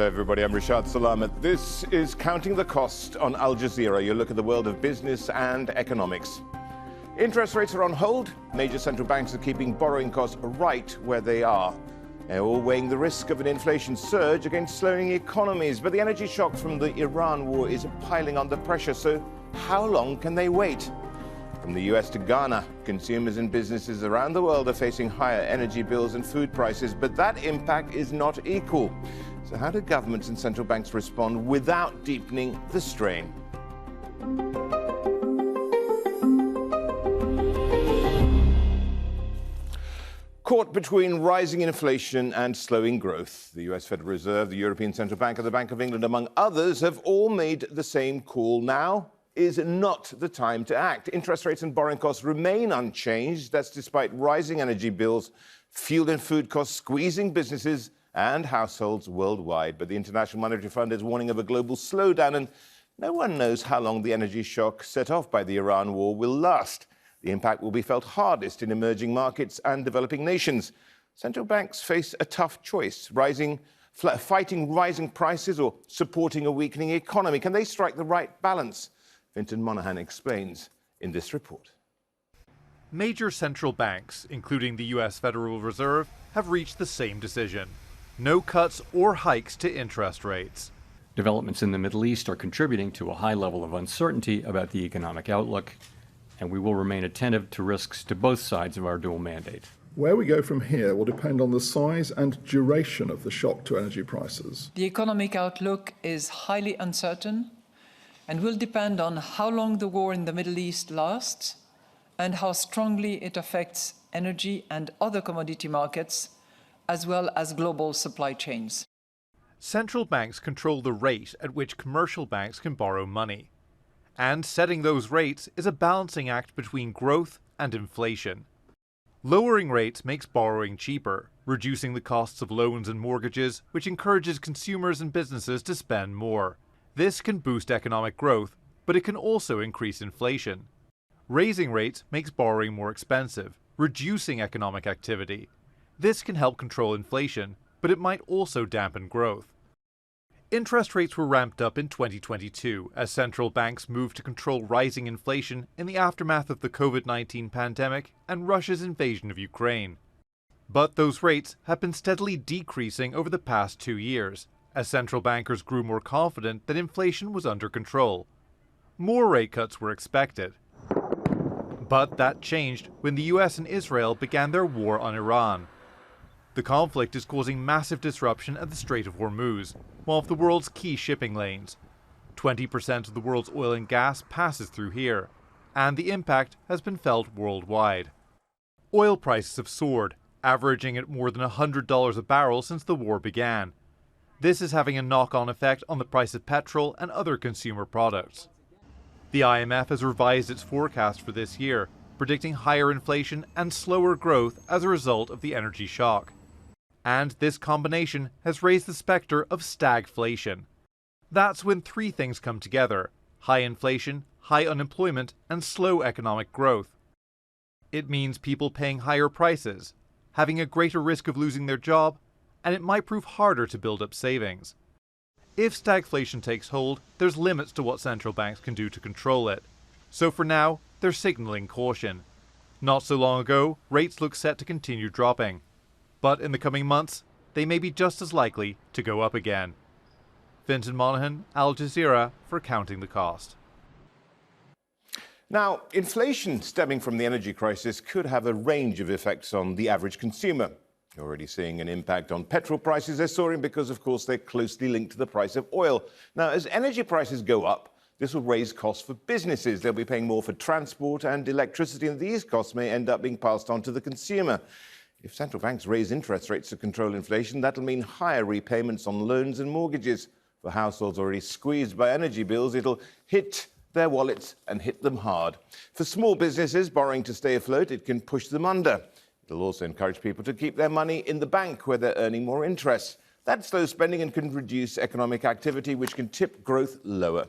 everybody. I'm Rashad Salamat. This is Counting the Cost on Al Jazeera. You look at the world of business and economics. Interest rates are on hold. Major central banks are keeping borrowing costs right where they are. They're all weighing the risk of an inflation surge against slowing economies. But the energy shock from the Iran war is piling under pressure. So how long can they wait? From the US to Ghana, consumers and businesses around the world are facing higher energy bills and food prices, but that impact is not equal. So how do governments and central banks respond without deepening the strain? Caught between rising inflation and slowing growth, the US Federal Reserve, the European Central Bank and the Bank of England, among others, have all made the same call. Now is not the time to act. Interest rates and borrowing costs remain unchanged. That's despite rising energy bills, fuel and food costs squeezing businesses and households worldwide. But the International Monetary Fund is warning of a global slowdown, and no one knows how long the energy shock set off by the Iran war will last. The impact will be felt hardest in emerging markets and developing nations. Central banks face a tough choice, fighting rising prices or supporting a weakening economy. Can they strike the right balance? Fintan Monahan explains in this report. Major central banks, including the US Federal Reserve, have reached the same decision. No cuts or hikes to interest rates. Developments in the Middle East are contributing to a high level of uncertainty about the economic outlook, and we will remain attentive to risks to both sides of our dual mandate. Where we go from here will depend on the size and duration of the shock to energy prices. The economic outlook is highly uncertain and will depend on how long the war in the Middle East lasts and how strongly it affects energy and other commodity markets, as well as global supply chains. Central banks control the rate at which commercial banks can borrow money. And setting those rates is a balancing act between growth and inflation. Lowering rates makes borrowing cheaper, reducing the costs of loans and mortgages, which encourages consumers and businesses to spend more. This can boost economic growth, but it can also increase inflation. Raising rates makes borrowing more expensive, reducing economic activity. This can help control inflation, but it might also dampen growth. Interest rates were ramped up in 2022 as central banks moved to control rising inflation in the aftermath of the COVID-19 pandemic and Russia's invasion of Ukraine. But those rates have been steadily decreasing over the past 2 years, as central bankers grew more confident that inflation was under control. More rate cuts were expected. But that changed when the US and Israel began their war on Iran. The conflict is causing massive disruption at the Strait of Hormuz, one of the world's key shipping lanes. 20% of the world's oil and gas passes through here, and the impact has been felt worldwide. Oil prices have soared, averaging at more than $100 a barrel since the war began. This is having a knock-on effect on the price of petrol and other consumer products. The IMF has revised its forecast for this year, predicting higher inflation and slower growth as a result of the energy shock. And this combination has raised the specter of stagflation. That's when three things come together: high inflation, high unemployment, and slow economic growth. It means people paying higher prices, having a greater risk of losing their job, and it might prove harder to build up savings. If stagflation takes hold, there's limits to what central banks can do to control it. So for now, they're signaling caution. Not so long ago, rates looked set to continue dropping. But in the coming months, they may be just as likely to go up again. Fintan Monahan, Al Jazeera, for Counting the Cost. Now, inflation stemming from the energy crisis could have a range of effects on the average consumer. You're already seeing an impact on petrol prices. They're soaring because, of course, they're closely linked to the price of oil. Now, as energy prices go up, this will raise costs for businesses. They'll be paying more for transport and electricity, and these costs may end up being passed on to the consumer. If central banks raise interest rates to control inflation, that'll mean higher repayments on loans and mortgages. For households already squeezed by energy bills, it'll hit their wallets and hit them hard. For small businesses borrowing to stay afloat, it can push them under. It'll also encourage people to keep their money in the bank where they're earning more interest. That slows spending and can reduce economic activity, which can tip growth lower.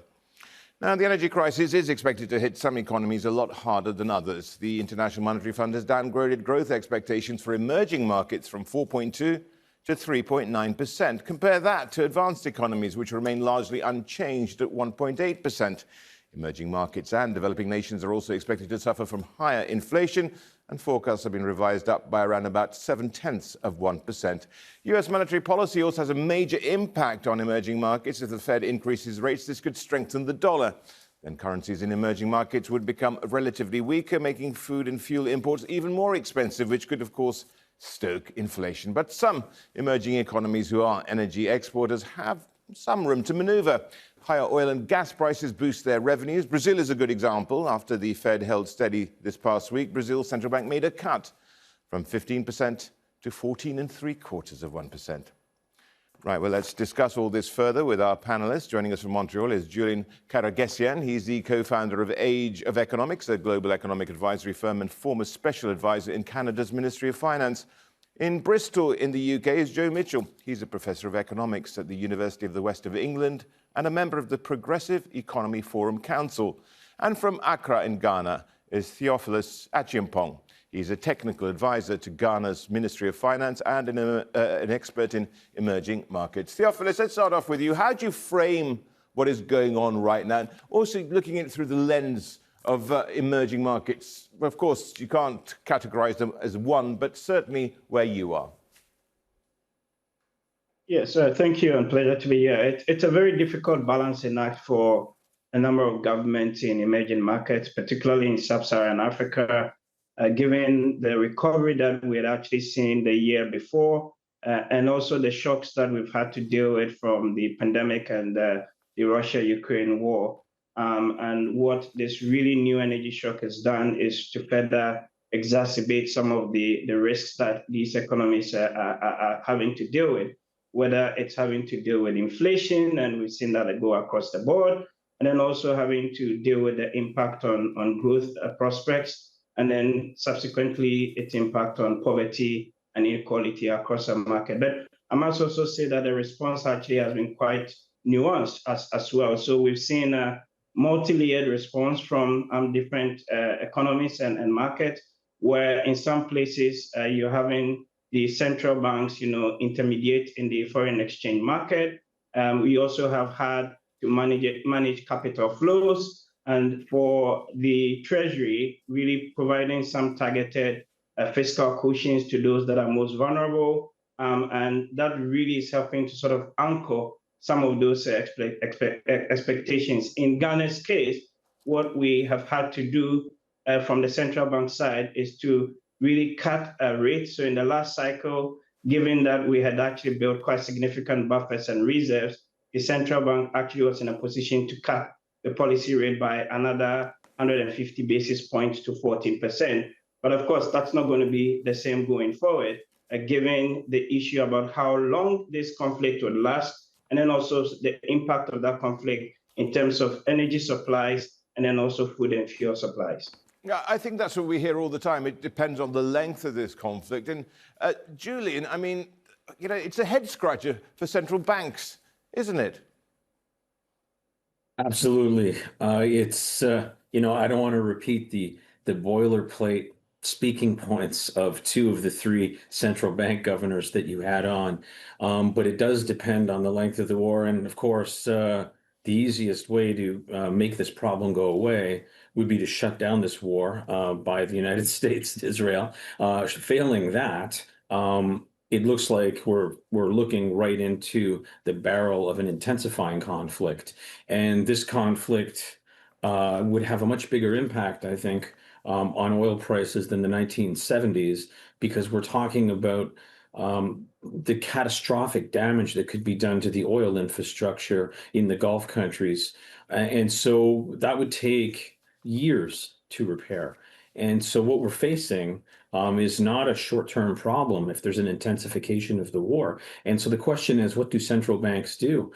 Now, the energy crisis is expected to hit some economies a lot harder than others. The International Monetary Fund has downgraded growth expectations for emerging markets from 4.2 to 3.9%. Compare that to advanced economies, which remain largely unchanged at 1.8%. Emerging markets and developing nations are also expected to suffer from higher inflation, and forecasts have been revised up by around about 0.7%. US monetary policy also has a major impact on emerging markets. If the Fed increases rates, this could strengthen the dollar. Then currencies in emerging markets would become relatively weaker, making food and fuel imports even more expensive, which could, of course, stoke inflation. But some emerging economies who are energy exporters have some room to maneuver. Higher oil and gas prices boost their revenues. Brazil is a good example. After the Fed held steady this past week, Brazil's central bank made a cut from 15% to 14.75%. Right, well, let's discuss all this further with our panelists. Joining us from Montreal is Julian Karagesian. He's the co-founder of Age of Economics, a global economic advisory firm and former special advisor in Canada's Ministry of Finance. In Bristol, in the UK, is Joe Mitchell. He's a professor of economics at the University of the West of England and a member of the Progressive Economy Forum Council. And from Accra in Ghana is Theophilus Achiampong. He's a technical advisor to Ghana's Ministry of Finance and an expert in emerging markets. Theophilus, let's start off with you. How do you frame what is going on right now? And also looking at it through the lens of emerging markets. Of course, you can't categorize them as one, but certainly where you are. Yes, thank you, and pleasure to be here. It's a very difficult balancing act for a number of governments in emerging markets, particularly in sub-Saharan Africa, given the recovery that we had actually seen the year before, and also the shocks that we've had to deal with from the pandemic and the Russia-Ukraine war. And what this really new energy shock has done is to further exacerbate some of the risks that these economies are having to deal with, whether it's having to deal with inflation, and we've seen that go across the board, and then also having to deal with the impact on growth prospects, and then subsequently its impact on poverty and inequality across the market. But I must also say that the response actually has been quite nuanced as well. So we've seen a multi-layered response from different economies and markets, where in some places you're having the central banks, intermediate in the foreign exchange market. We also have had to manage capital flows, and for the Treasury, really providing some targeted fiscal cushions to those that are most vulnerable. And that really is helping to sort of anchor some of those expectations. In Ghana's case, what we have had to do from the central bank side is to really cut rates. So in the last cycle, given that we had actually built quite significant buffers and reserves, the central bank actually was in a position to cut the policy rate by another 150 basis points to 14%. But of course, that's not going to be the same going forward, given the issue about how long this conflict would last, and then also the impact of that conflict in terms of energy supplies, and then also food and fuel supplies. Yeah, I think that's what we hear all the time. It depends on the length of this conflict. And Julian, I mean, it's a head scratcher for central banks, isn't it? Absolutely. It's, I don't want to repeat the boilerplate speaking points of two of the three central bank governors that you had on. But it does depend on the length of the war. And of course, the easiest way to make this problem go away would be to shut down this war by the United States to Israel. Failing that, it looks like we're looking right into the barrel of an intensifying conflict. And this conflict would have a much bigger impact, I think, on oil prices than the 1970s, because we're talking about the catastrophic damage that could be done to the oil infrastructure in the Gulf countries. And so that would take years to repair. And so what we're facing is not a short-term problem if there's an intensification of the war. And so the question is, what do central banks do?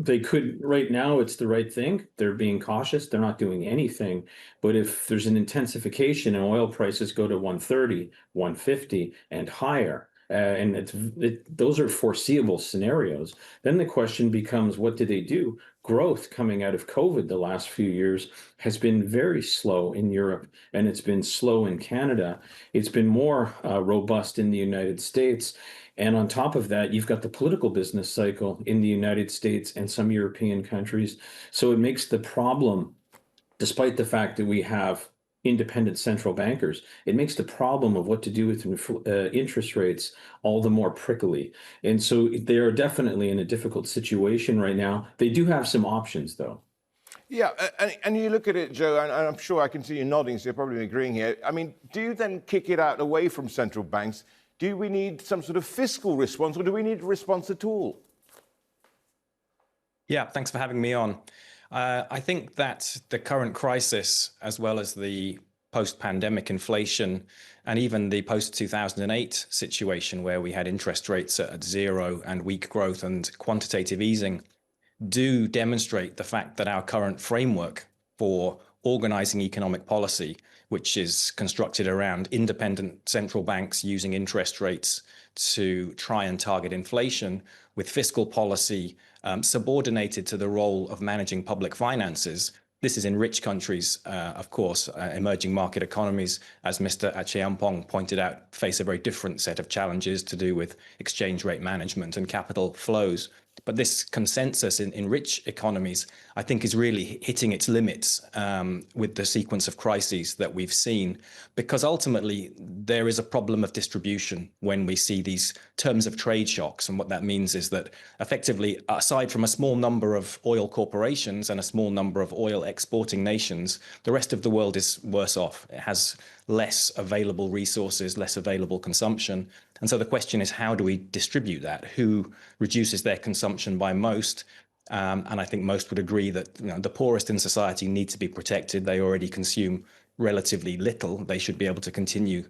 They could, right now, it's the right thing. They're being cautious. They're not doing anything. But if there's an intensification and oil prices go to 130, 150 and higher, and those are foreseeable scenarios, then the question becomes, what do they do? Growth coming out of COVID the last few years has been very slow in Europe, and it's been slow in Canada. It's been more robust in the United States. And on top of that, you've got the political business cycle in the United States and some European countries. So it makes the problem, despite the fact that we have independent central bankers, it makes the problem of what to do with interest rates all the more prickly. And so they are definitely in a difficult situation right now. They do have some options, though. Yeah, and you look at it, Joe, and I'm sure I can see you nodding, so you're probably agreeing here. I mean, do you then kick it out away from central banks? Do we need some sort of fiscal response, or do we need a response at all? Yeah, thanks for having me on. I think that the current crisis, as well as the post-pandemic inflation, and even the post-2008 situation where we had interest rates at zero and weak growth and quantitative easing, do demonstrate the fact that our current framework for organizing economic policy, which is constructed around independent central banks using interest rates to try and target inflation, with fiscal policy subordinated to the role of managing public finances. This is in rich countries, of course. Emerging market economies, as Mr. Acheampong pointed out, face a very different set of challenges to do with exchange rate management and capital flows. But this consensus in rich economies, I think, is really hitting its limits with the sequence of crises that we've seen, because ultimately there is a problem of distribution when we see these terms of trade shocks. And what that means is that effectively, aside from a small number of oil corporations and a small number of oil exporting nations, the rest of the world is worse off. It has less available resources, less available consumption. And so the question is, how do we distribute that? Who reduces their consumption by most? And I think most would agree that the poorest in society need to be protected. They already consume relatively little. They should be able to continue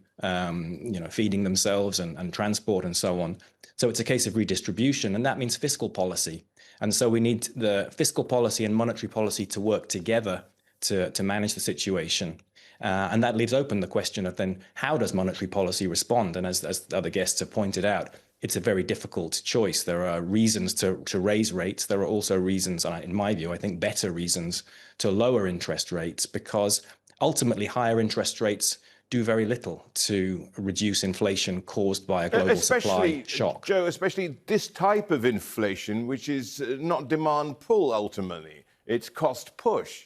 feeding themselves and transport and so on. So it's a case of redistribution, and that means fiscal policy. And so we need the fiscal policy and monetary policy to work together to manage the situation. And that leaves open the question of then how does monetary policy respond? And as other guests have pointed out, it's a very difficult choice. There are reasons to raise rates. There are also reasons, in my view, I think better reasons to lower interest rates, because ultimately higher interest rates do very little to reduce inflation caused by a global supply shock. Joe, especially this type of inflation, which is not demand pull ultimately, it's cost push.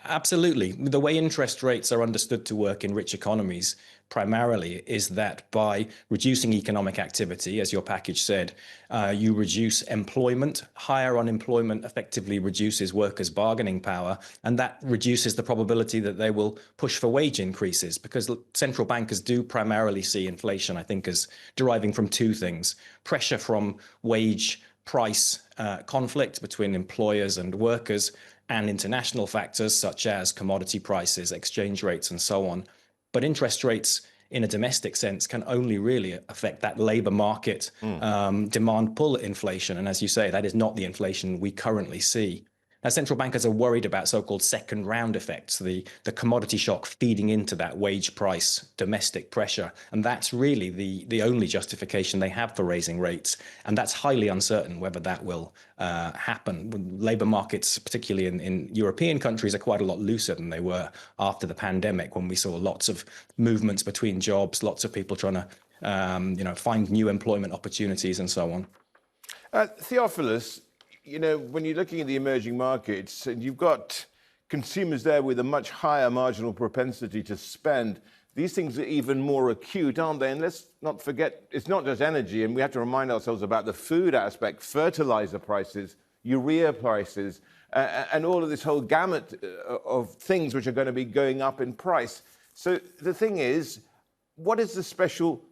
Absolutely. The way interest rates are understood to work in rich economies primarily is that by reducing economic activity, as your package said, you reduce employment. Higher unemployment effectively reduces workers' bargaining power, and that reduces the probability that they will push for wage increases, because central bankers do primarily see inflation, I think, as deriving from two things: pressure from wage price conflict between employers and workers, and international factors such as commodity prices, exchange rates, and so on. But interest rates in a domestic sense can only really affect that labor market demand pull inflation. And as you say, that is not the inflation we currently see. Now, central bankers are worried about so-called second round effects, the commodity shock feeding into that wage price domestic pressure. And that's really the only justification they have for raising rates. And that's highly uncertain whether that will happen. Labor markets, particularly in European countries, are quite a lot looser than they were after the pandemic, when we saw lots of movements between jobs, lots of people trying to find new employment opportunities and so on. Theophilus, when you're looking at the emerging markets, and you've got consumers there with a much higher marginal propensity to spend, these things are even more acute, aren't they? And let's not forget, it's not just energy, and we have to remind ourselves about the food aspect, fertilizer prices, urea prices, and all of this whole gamut of things which are going to be going up in price. So the thing is, what is the special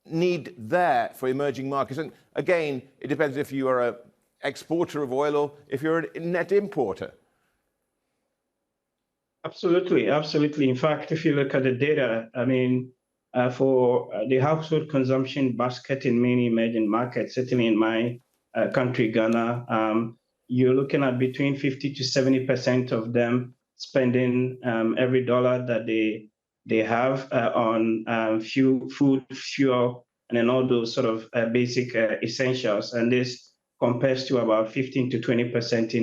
need there for emerging markets? And again, it depends if you are a exporter of oil or if you're a net importer. Absolutely. In fact, if you look at the data, for the household consumption basket in many emerging markets, certainly in my country, Ghana, you're looking at between 50 to 70% of them spending every dollar that they have on food, fuel, and then all those sort of basic essentials. And this compares to about 15 to 20%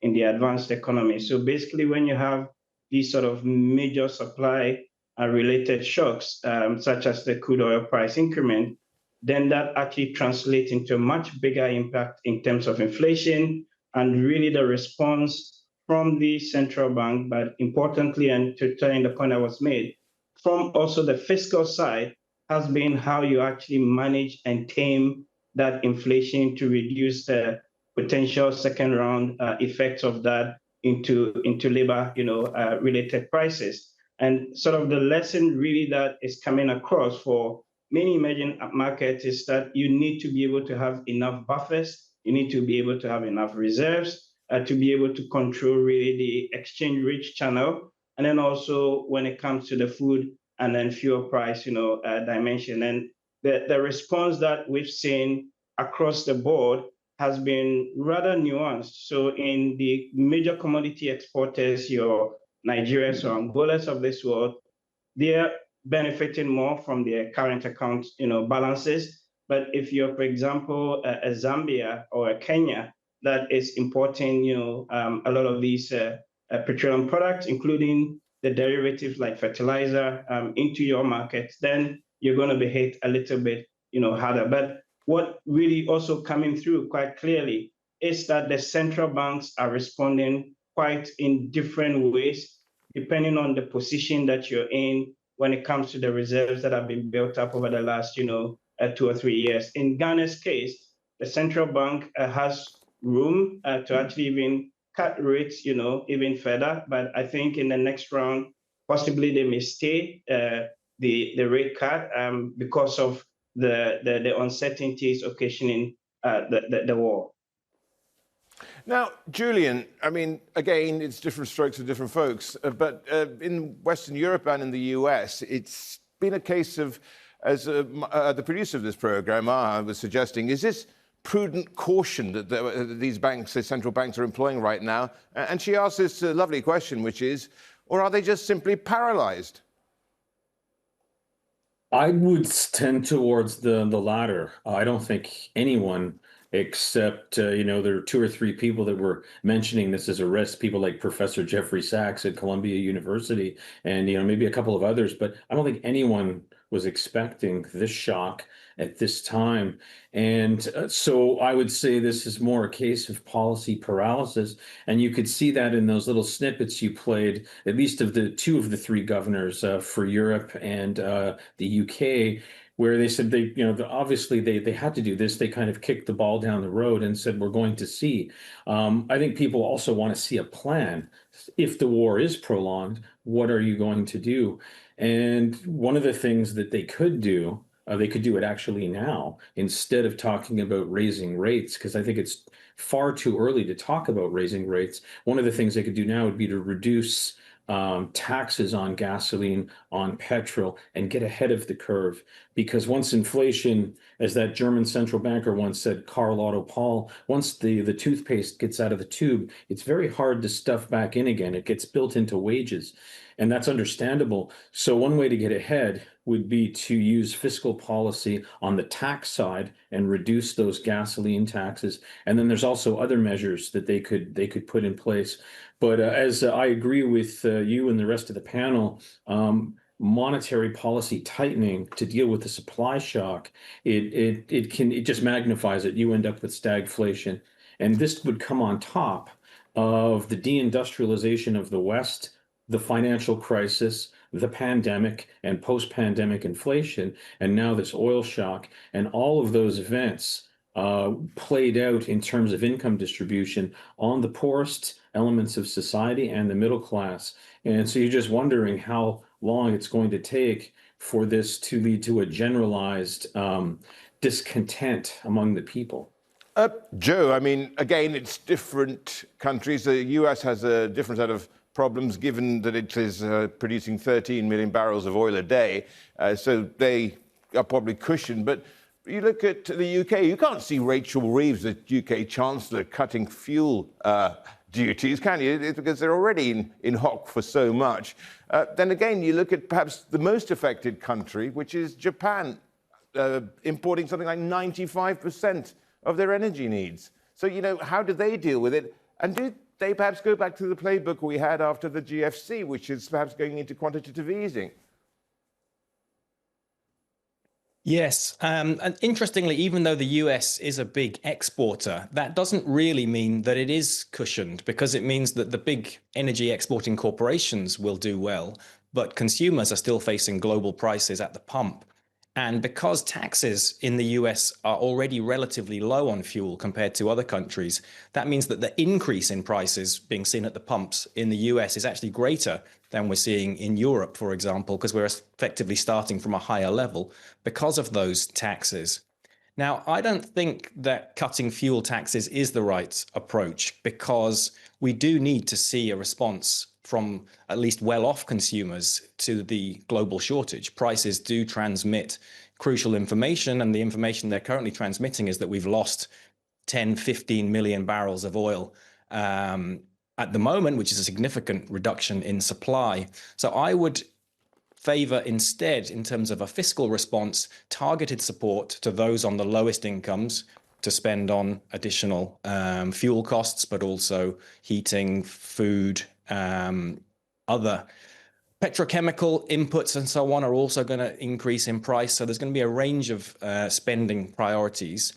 in the advanced economy. So basically, when you have these sort of major supply related shocks, such as the crude oil price increment, then that actually translates into a much bigger impact in terms of inflation and really the response from the central bank, but importantly, and to turn the point that was made, from also the fiscal side, has been how you actually manage and tame that inflation to reduce the potential second round effects of that into labor, related prices. And sort of the lesson really that is coming across for many emerging markets is that you need to be able to have enough buffers, you need to be able to have enough reserves to be able to control really the exchange rate channel. And then also when it comes to the food and then fuel price, dimension. And the response that we've seen across the board has been rather nuanced. So in the major commodity exporters, your Nigerians or Angolas of this world, they're benefiting more from their current account, balances. But if you're, for example, a Zambia or a Kenya that is importing, a lot of these petroleum products, including the derivatives like fertilizer, into your market, then you're going to be hit a little bit, harder. But what really also coming through quite clearly is that the central banks are responding quite in different ways, depending on the position that you're in when it comes to the reserves that have been built up over the last, 2 or 3 years. In Ghana's case, the central bank has room to actually even cut rates, even further. But I think in the next round, possibly they may stay the rate cut because of the uncertainties occasioning the war. Now, Julian, I mean, again, it's different strokes for different folks, but in Western Europe and in the US, it's been a case of, as the producer of this program, was suggesting, is this prudent caution that these banks, the central banks, are employing right now? And she asked this lovely question, which is, or are they just simply paralyzed? I would tend towards the latter. I don't think anyone except, there are 2 or 3 people that were mentioning this as a risk, people like Professor Jeffrey Sachs at Columbia University, and, maybe a couple of others, but I don't think anyone was expecting this shock at this time. And so I would say this is more a case of policy paralysis. And you could see that in those little snippets you played, at least of the 2 of the 3 governors for Europe and the UK, where they said obviously they had to do this. They kind of kicked the ball down the road and said, we're going to see. I think people also want to see a plan. If the war is prolonged, what are you going to do? And one of the things that they could do it actually now, instead of talking about raising rates, because I think it's far too early to talk about raising rates. One of the things they could do now would be to reduce taxes on gasoline, on petrol, and get ahead of the curve. Because once inflation, as that German central banker once said, Karl Otto Paul, once the toothpaste gets out of the tube, it's very hard to stuff back in again. It gets built into wages. And that's understandable. So one way to get ahead would be to use fiscal policy on the tax side and reduce those gasoline taxes. And then there's also other measures that they could put in place. But as I agree with you and the rest of the panel, monetary policy tightening to deal with the supply shock, it just magnifies it. You end up with stagflation. And this would come on top of the deindustrialization of the West, the financial crisis, the pandemic, and post-pandemic inflation, and now this oil shock. And all of those events played out in terms of income distribution on the poorest elements of society and the middle class. And so you're just wondering how long it's going to take for this to lead to a generalized discontent among the people. Joe, I mean, again, it's different countries. The US has a different set of problems, given that it is producing 13 million barrels of oil a day. So they are probably cushioned. But you look at the UK, you can't see Rachel Reeves, the UK Chancellor, cutting fuel duties, can you? It's because they're already in hock for so much. Then again, you look at perhaps the most affected country, which is Japan, importing something like 95% of their energy needs. So, how do they deal with it? And do they perhaps go back to the playbook we had after the GFC, which is perhaps going into quantitative easing? Yes. And interestingly, even though the US is a big exporter, that doesn't really mean that it is cushioned, because it means that the big energy exporting corporations will do well, but consumers are still facing global prices at the pump. And because taxes in the US are already relatively low on fuel compared to other countries, that means that the increase in prices being seen at the pumps in the US is actually greater than we're seeing in Europe, for example, because we're effectively starting from a higher level because of those taxes. Now, I don't think that cutting fuel taxes is the right approach, because we do need to see a response from at least well-off consumers to the global shortage. Prices do transmit crucial information, and the information they're currently transmitting is that we've lost 10, 15 million barrels of oil at the moment, which is a significant reduction in supply. So I would favor instead, in terms of a fiscal response, targeted support to those on the lowest incomes to spend on additional fuel costs, but also heating, food, other petrochemical inputs and so on are also going to increase in price. So there's going to be a range of spending priorities.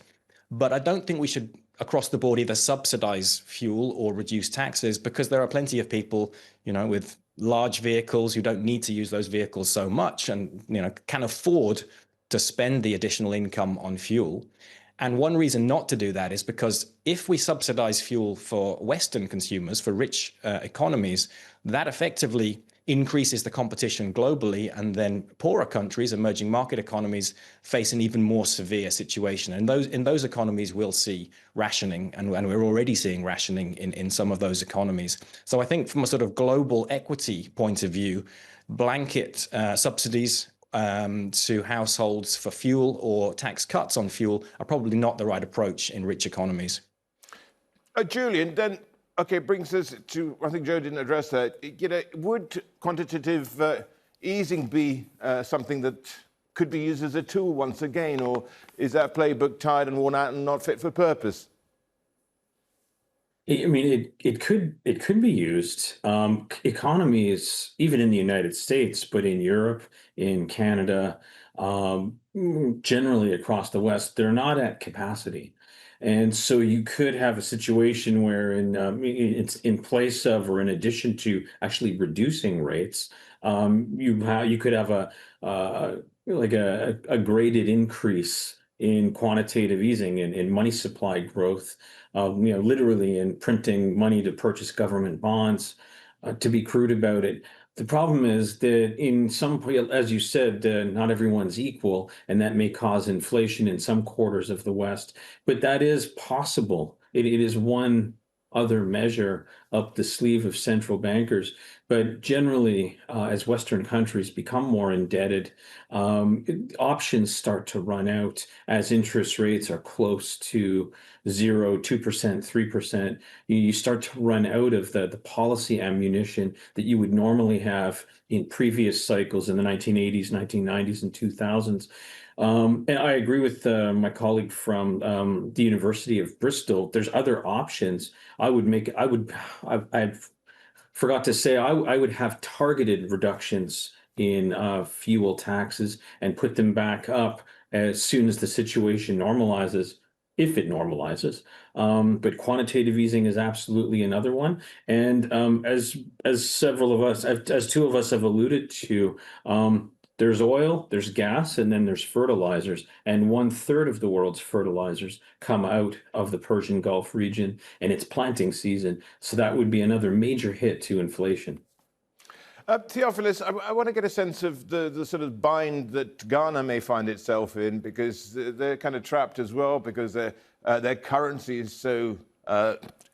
But I don't think we should, across the board, either subsidize fuel or reduce taxes, because there are plenty of people, with large vehicles who don't need to use those vehicles so much and, can afford to spend the additional income on fuel. And one reason not to do that is because if we subsidize fuel for Western consumers, for rich economies, that effectively increases the competition globally, and then poorer countries, emerging market economies, face an even more severe situation. And in those economies, we'll see rationing, and we're already seeing rationing in some of those economies. So I think from a sort of global equity point of view, blanket subsidies to households for fuel or tax cuts on fuel are probably not the right approach in rich economies. Julian, then, okay, brings us to, I think Joe didn't address that. Would quantitative easing be something that could be used as a tool once again, or is that playbook tired and worn out and not fit for purpose? I mean, it could be used. Economies, even in the United States, but in Europe, in Canada, generally across the West, they're not at capacity. And so you could have a situation where it's in place of, or in addition to actually reducing rates, you could have a graded increase in quantitative easing and in money supply growth, literally in printing money to purchase government bonds. To be crude about it, the problem is that in some, as you said, not everyone's equal, and that may cause inflation in some quarters of the West. But that is possible. It is one other measure up the sleeve of central bankers. But generally, as Western countries become more indebted, options start to run out as interest rates are close to 0, 2%, 3%. You start to run out of the policy ammunition that you would normally have in previous cycles in the 1980s, 1990s, and 2000s. And I agree with my colleague from the University of Bristol. There's other options. I forgot to say, I would have targeted reductions in fuel taxes and put them back up as soon as the situation normalizes, if it normalizes. But quantitative easing is absolutely another one. And as several of us, as two of us have alluded to, there's oil, there's gas, and then there's fertilizers. And 1/3 of the world's fertilizers come out of the Persian Gulf region, and it's planting season. So that would be another major hit to inflation. Theophilus, I want to get a sense of the sort of bind that Ghana may find itself in, because they're kind of trapped as well, because their currency is so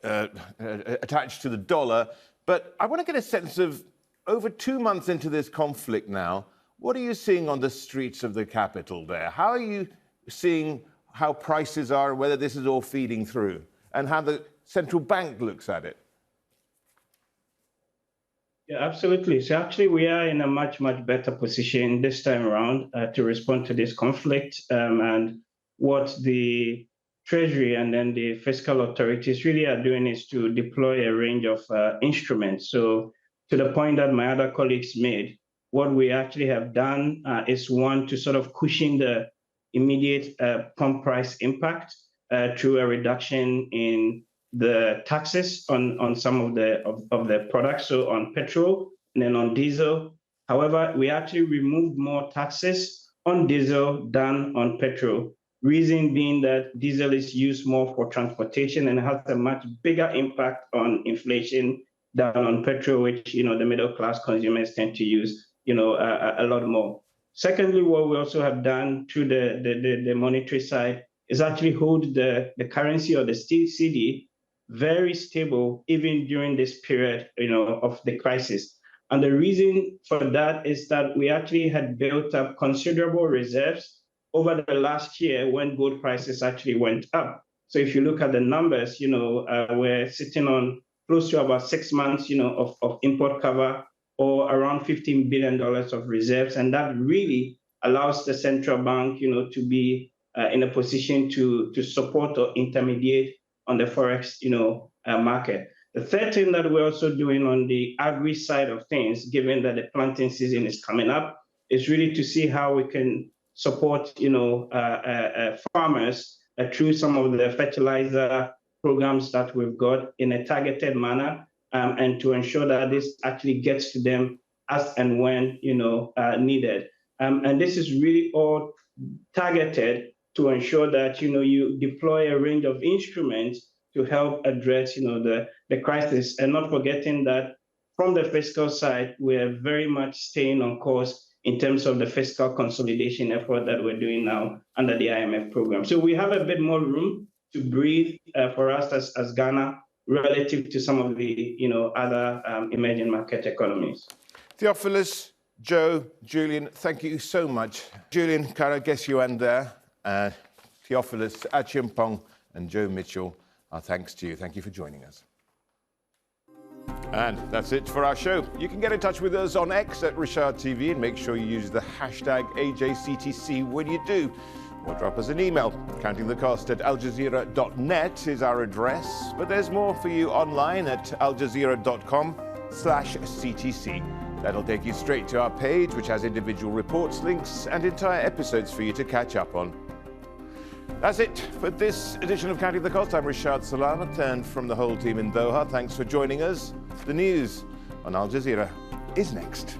attached to the dollar. But I want to get a sense of, over 2 months into this conflict now, what are you seeing on the streets of the capital there? How are you seeing how prices are, whether this is all feeding through, and how the central bank looks at it? Yeah, absolutely. So actually, we are in a much, much better position this time around to respond to this conflict. And what the Treasury and then the fiscal authorities really are doing is to deploy a range of instruments. So to the point that my other colleagues made, what we actually have done is, one, to sort of cushion the immediate pump price impact through a reduction in the taxes on some of the products, so on petrol and then on diesel. However, we actually removed more taxes on diesel than on petrol. Reason being that diesel is used more for transportation and has a much bigger impact on inflation than on petrol, which the middle class consumers tend to use a lot more. Secondly, what we also have done through the monetary side is actually hold the currency or the CD very stable even during this period of the crisis. And the reason for that is that we actually had built up considerable reserves over the last year when gold prices actually went up. So if you look at the numbers, we're sitting on close to about 6 months, of import cover, or around $15 billion of reserves. And that really allows the central bank, to be in a position to support or intermediate on the Forex, market. The third thing that we're also doing on the agri side of things, given that the planting season is coming up, is really to see how we can support, farmers through some of the fertilizer programs that we've got in a targeted manner, and to ensure that this actually gets to them as and when needed. And this is really all targeted to ensure that you deploy a range of instruments to help address the crisis, and not forgetting that from the fiscal side, we're very much staying on course in terms of the fiscal consolidation effort that we're doing now under the IMF program. So we have a bit more room to breathe for us as Ghana relative to some of the other emerging market economies. Theophilus, Joe, Julian, thank you so much. Julian, can I guess you end there? Theophilus Acheampong and Joe Mitchell, our thanks to you. Thank you for joining us. And that's it for our show. You can get in touch with us on X at Richard TV, and make sure you use the hashtag AJCTC when you do. Or drop us an email. countingthecost@aljazeera.net is our address. But there's more for you online at aljazeera.com/CTC. That'll take you straight to our page, which has individual reports, links, and entire episodes for you to catch up on. That's it for this edition of Counting the Cost. I'm Rashad Salamat, and from the whole team in Doha, thanks for joining us. The news on Al Jazeera is next.